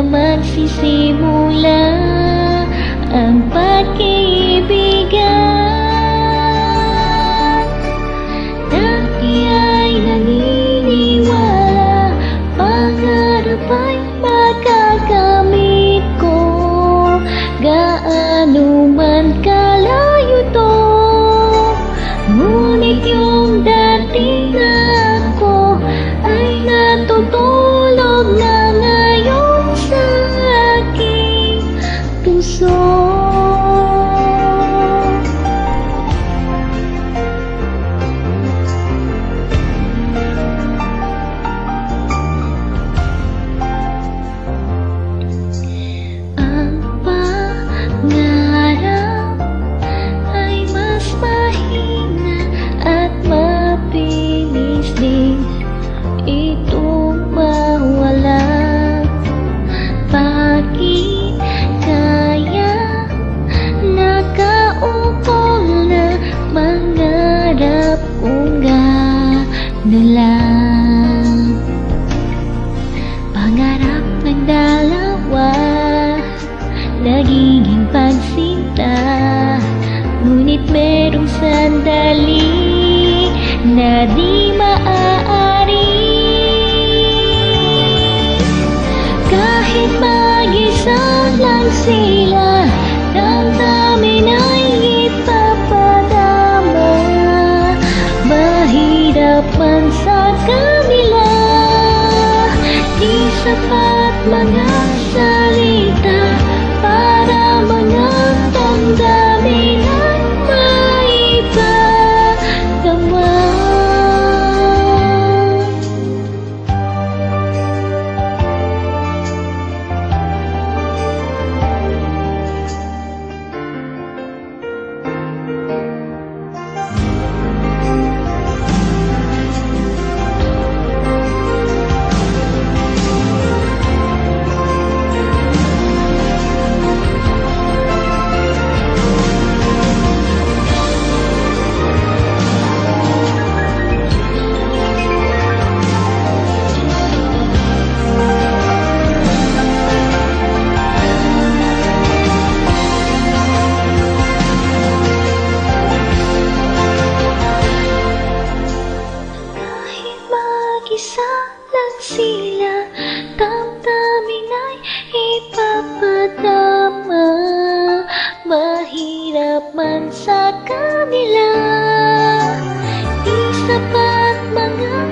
na magsisimula ang pag-ibigan. Dati ay naniniwala, pangarap ay makakamit ko, gaano man kalayo to. Ngunit yung dating ako ay natutulog na ngayon sa aking puso. Ang pangarap ay mas mahina at mabilis din itong mawala. Bakit kaya nakaukol na mangarap kong gano'n lang? Pangarap ng dalawa, nagiging pagsinta, ngunit merong sandali na di maaari. Kahit mag-isa lang sila, damdamin ay ipapadama. Mahirap man sa kanila, di sapat mga salita para mga damdamin at maipadama. Isa lang sila, damdamin ay ipapadama. Mahirap man sa kanila, di sapat mga